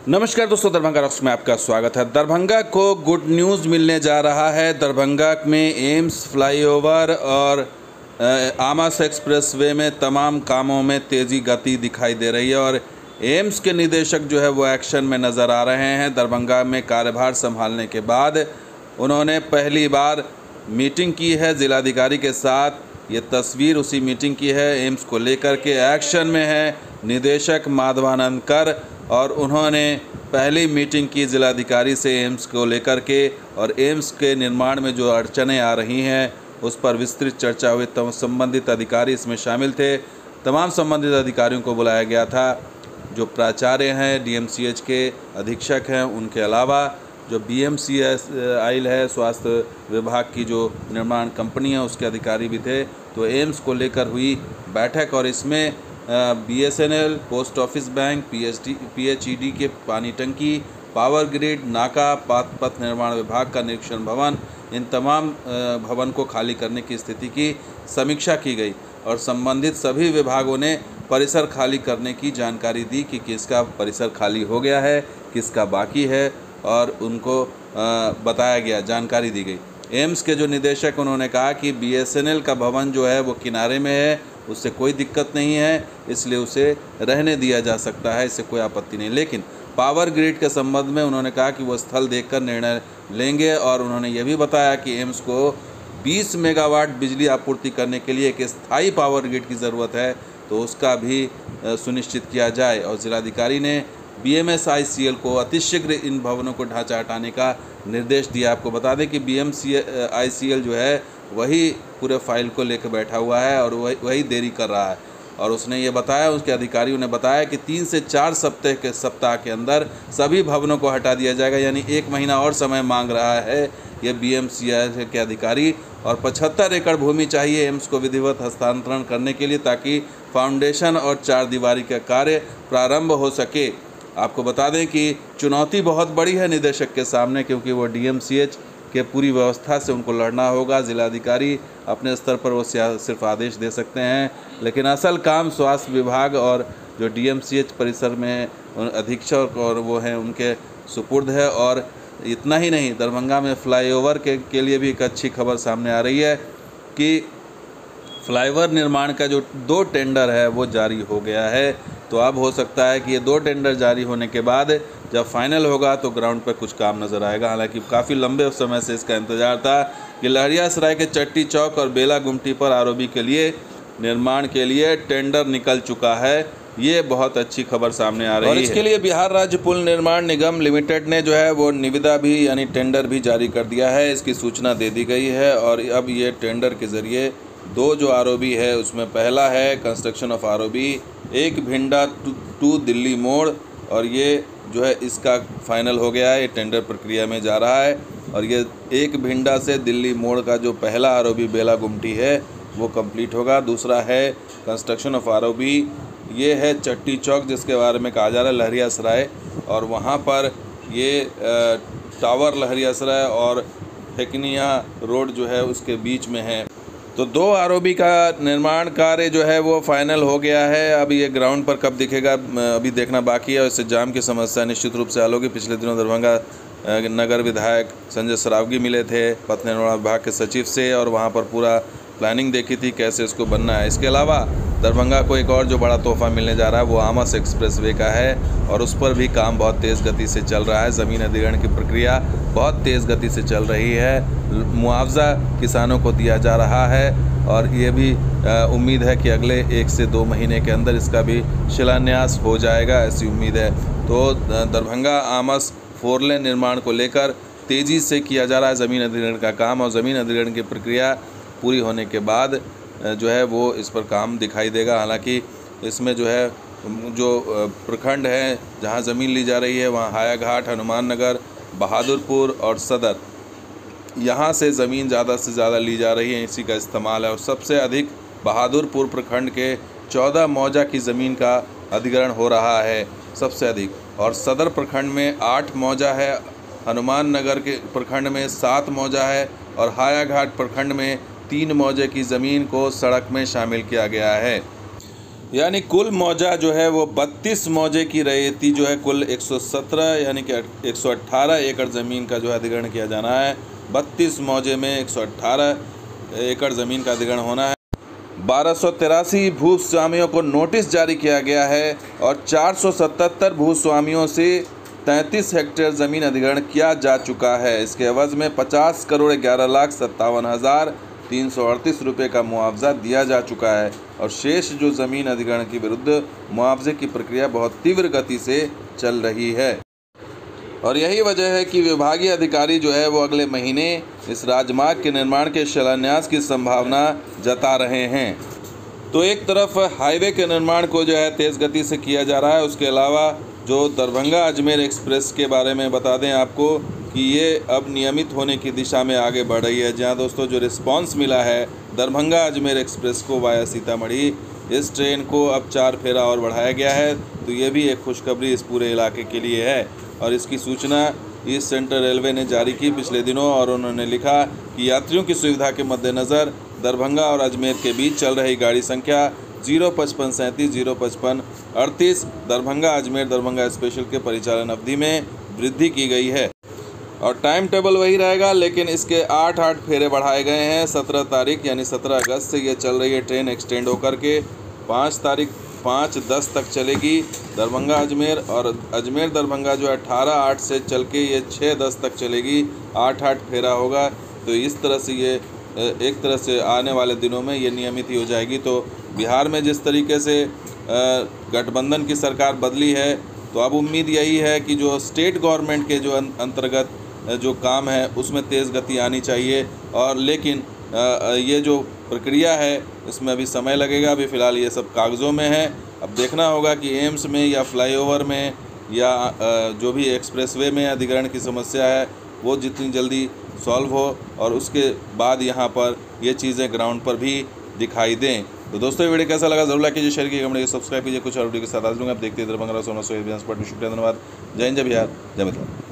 नमस्कार दोस्तों, दरभंगा रॉक्स में आपका स्वागत है। दरभंगा को गुड न्यूज़ मिलने जा रहा है। दरभंगा में एम्स फ्लाईओवर और आमास एक्सप्रेसवे में तमाम कामों में तेज़ी गति दिखाई दे रही है और एम्स के निदेशक जो है वो एक्शन में नज़र आ रहे हैं। दरभंगा में कार्यभार संभालने के बाद उन्होंने पहली बार मीटिंग की है जिलाधिकारी के साथ। ये तस्वीर उसी मीटिंग की है। एम्स को लेकर के एक्शन में है निदेशक माधवानंद कर और उन्होंने पहली मीटिंग की जिलाधिकारी से एम्स को लेकर के और एम्स के निर्माण में जो अड़चनें आ रही हैं उस पर विस्तृत चर्चा हुई। संबंधित अधिकारी इसमें शामिल थे। तमाम संबंधित अधिकारियों को बुलाया गया था। जो प्राचार्य हैं, डीएमसीएच के अधीक्षक हैं, उनके अलावा जो बीएमसीएल है, स्वास्थ्य विभाग की जो निर्माण कंपनी है, उसके अधिकारी भी थे। तो एम्स को लेकर हुई बैठक और इसमें BSNL, post office bank, PHED के पानी टंकी, पावर ग्रिड, नाका, पथ निर्माण विभाग का निरीक्षण भवन, इन तमाम भवन को खाली करने की स्थिति की समीक्षा की गई और संबंधित सभी विभागों ने परिसर खाली करने की जानकारी दी कि किसका परिसर खाली हो गया है, किसका बाकी है और उनको बताया गया, जानकारी दी गई। एम्स के जो निदेशक, उन्होंने कहा कि बीएसएनएल का भवन जो है वो किनारे में है, उससे कोई दिक्कत नहीं है, इसलिए उसे रहने दिया जा सकता है, इससे कोई आपत्ति नहीं। लेकिन पावर ग्रिड के संबंध में उन्होंने कहा कि वो स्थल देखकर निर्णय लेंगे और उन्होंने ये भी बताया कि एम्स को 20 मेगावाट बिजली आपूर्ति करने के लिए एक स्थायी पावर ग्रिड की ज़रूरत है, तो उसका भी सुनिश्चित किया जाए। और जिलाधिकारी ने बीएमएसआईसीएल को अतिशीघ्र इन भवनों को ढांचा हटाने का निर्देश दिया। आपको बता दें कि बीएमसीआईसीएल जो है वही पूरे फाइल को लेकर बैठा हुआ है और वही देरी कर रहा है। और उसने ये बताया, उसके अधिकारियों ने बताया कि 3 से 4 सप्ताह के अंदर सभी भवनों को हटा दिया जाएगा, यानी 1 महीना और समय मांग रहा है ये बीएमसीआई के अधिकारी। और 75 एकड़ भूमि चाहिए एम्स को विधिवत हस्तांतरण करने के लिए, ताकि फाउंडेशन और 4 दीवारी का कार्य प्रारंभ हो सके। आपको बता दें कि चुनौती बहुत बड़ी है निदेशक के सामने, क्योंकि वो डीएमसीएच के पूरी व्यवस्था से उनको लड़ना होगा। जिलाधिकारी अपने स्तर पर वो सिर्फ आदेश दे सकते हैं, लेकिन असल काम स्वास्थ्य विभाग और जो डीएमसीएच परिसर में अधीक्षक और वो हैं उनके सुपुर्द है। और इतना ही नहीं, दरभंगा में फ्लाईओवर के लिए भी एक अच्छी खबर सामने आ रही है कि फ्लाईओवर निर्माण का जो 2 टेंडर है वो जारी हो गया है। तो अब हो सकता है कि ये 2 टेंडर जारी होने के बाद जब फाइनल होगा तो ग्राउंड पर कुछ काम नज़र आएगा। हालांकि काफ़ी लंबे समय से इसका इंतज़ार था कि लहरियासराय के चट्टी चौक और बेला गुमटी पर आरओबी के लिए निर्माण के लिए टेंडर निकल चुका है। ये बहुत अच्छी खबर सामने आ रही है और इसके लिए बिहार राज्य पुल निर्माण निगम लिमिटेड ने जो है वो निविदा भी यानी टेंडर भी जारी कर दिया है। इसकी सूचना दे दी गई है और अब ये टेंडर के ज़रिए 2 जो आरओबी है उसमें पहला है construction of ROB 1 Bhinda to Delhi मोड़, और ये जो है इसका फाइनल हो गया है, ये टेंडर प्रक्रिया में जा रहा है। और ये 1 भिंडा से दिल्ली मोड़ का जो पहला आरओबी बेला गुमटी है वो कंप्लीट होगा। दूसरा है कंस्ट्रक्शन ऑफ आरओबी, ये है चट्टी चौक जिसके बारे में कहा जा रहा है लहरियासराय, और वहाँ पर ये टावर लहरियासराय और फेकनिया रोड जो है उसके बीच में है। तो 2 आरओबी का निर्माण कार्य जो है वो फाइनल हो गया है। अब ये ग्राउंड पर कब दिखेगा अभी देखना बाकी है। और इससे जाम की समस्या निश्चित रूप से हल होगी। पिछले दिनों दरभंगा नगर विधायक संजय सरावगी मिले थे पथ निर्माण विभाग के सचिव से और वहाँ पर पूरा प्लानिंग देखी थी कैसे इसको बनना है। इसके अलावा दरभंगा को एक और जो बड़ा तोहफा मिलने जा रहा है वो आमास एक्सप्रेसवे का है और उस पर भी काम बहुत तेज़ गति से चल रहा है। ज़मीन अधिग्रहण की प्रक्रिया बहुत तेज़ गति से चल रही है। मुआवजा किसानों को दिया जा रहा है और ये भी उम्मीद है कि अगले 1 से 2 महीने के अंदर इसका भी शिलान्यास हो जाएगा, ऐसी उम्मीद है। तो दरभंगा आमस 4 लेन निर्माण को लेकर तेज़ी से किया जा रहा है ज़मीन अधिग्रहण का काम, और ज़मीन अधिग्रहण की प्रक्रिया पूरी होने के बाद जो है वो इस पर काम दिखाई देगा। हालांकि इसमें जो है जो प्रखंड है जहां ज़मीन ली जा रही है वहां हायाघाट, हनुमान नगर, बहादुरपुर और सदर, यहाँ से ज़मीन ज़्यादा से ज़्यादा ली जा रही है, इसी का इस्तेमाल है। और सबसे अधिक बहादुरपुर प्रखंड के 14 मौजा की ज़मीन का अधिग्रहण हो रहा है सबसे अधिक, और सदर प्रखंड में 8 मौजा है, हनुमान नगर के प्रखंड में 7 मौजा है और हायाघाट प्रखंड में 3 मौजे की ज़मीन को सड़क में शामिल किया गया है। यानी कुल मौजा जो है वो 32 मौजे की रैयती जो है कुल 117 यानी कि 118 एकड़ ज़मीन का जो है अधिग्रहण किया जाना है। 32 मौजे में 118 एकड़ ज़मीन का अधिग्रहण होना है। 1283 भूस्वामियों को नोटिस जारी किया गया है और 477 भूस्वामियों से 33 हेक्टेयर ज़मीन अधिग्रहण किया जा चुका है। इसके एवज़ में 50,11,57,338 रुपये का मुआवजा दिया जा चुका है और शेष जो ज़मीन अधिग्रहण के विरुद्ध मुआवजे की प्रक्रिया बहुत तीव्र गति से चल रही है। और यही वजह है कि विभागीय अधिकारी जो है वो अगले महीने इस राजमार्ग के निर्माण के शिलान्यास की संभावना जता रहे हैं। तो एक तरफ हाईवे के निर्माण को जो है तेज़ गति से किया जा रहा है, उसके अलावा जो दरभंगा अजमेर एक्सप्रेस के बारे में बता दें आपको कि ये अब नियमित होने की दिशा में आगे बढ़ रही है। जहां दोस्तों जो रिस्पांस मिला है दरभंगा अजमेर एक्सप्रेस को वाया सीतामढ़ी, इस ट्रेन को अब 4 फेरा और बढ़ाया गया है। तो ये भी एक खुशखबरी इस पूरे इलाके के लिए है और इसकी सूचना ईस्ट सेंट्रल रेलवे ने जारी की पिछले दिनों और उन्होंने लिखा कि यात्रियों की सुविधा के मद्देनज़र दरभंगा और अजमेर के बीच चल रही गाड़ी संख्या 05537 055 38 दरभंगा अजमेर दरभंगा स्पेशल के परिचालन अवधि में वृद्धि की गई है और टाइम टेबल वही रहेगा, लेकिन इसके 8 फेरे बढ़ाए गए हैं। 17 तारीख यानी 17 अगस्त से ये चल रही है ट्रेन एक्सटेंड होकर के 5-10 तक चलेगी दरभंगा अजमेर, और अजमेर दरभंगा जो 18-8 से चल के ये 6-10 तक चलेगी। 8 फेरा होगा। तो इस तरह से ये एक तरह से आने वाले दिनों में ये नियमित ही हो जाएगी। तो बिहार में जिस तरीके से गठबंधन की सरकार बदली है, तो अब उम्मीद यही है कि जो स्टेट गवर्नमेंट के जो अंतर्गत जो काम है उसमें तेज़ गति आनी चाहिए। और लेकिन ये जो प्रक्रिया है इसमें अभी समय लगेगा। अभी फ़िलहाल ये सब कागज़ों में है। अब देखना होगा कि एम्स में या फ्लाईओवर में या जो भी एक्सप्रेसवे में अधिग्रहण की समस्या है वो जितनी जल्दी सॉल्व हो और उसके बाद यहाँ पर ये चीज़ें ग्राउंड पर भी दिखाई दें। तो दोस्तों ये वीडियो कैसा लगा जरूर लाइक कीजिए, शेयर कीजिए, कमेंट कीजिए, सब्सक्राइब कीजिए। कुछ और वीडियो के साथ आज लूँगा। आप देखते हैं दरभंगा सोना। शुक्रिया, धन्यवाद। जय हिंद, जय बिहार, जय मिथिला।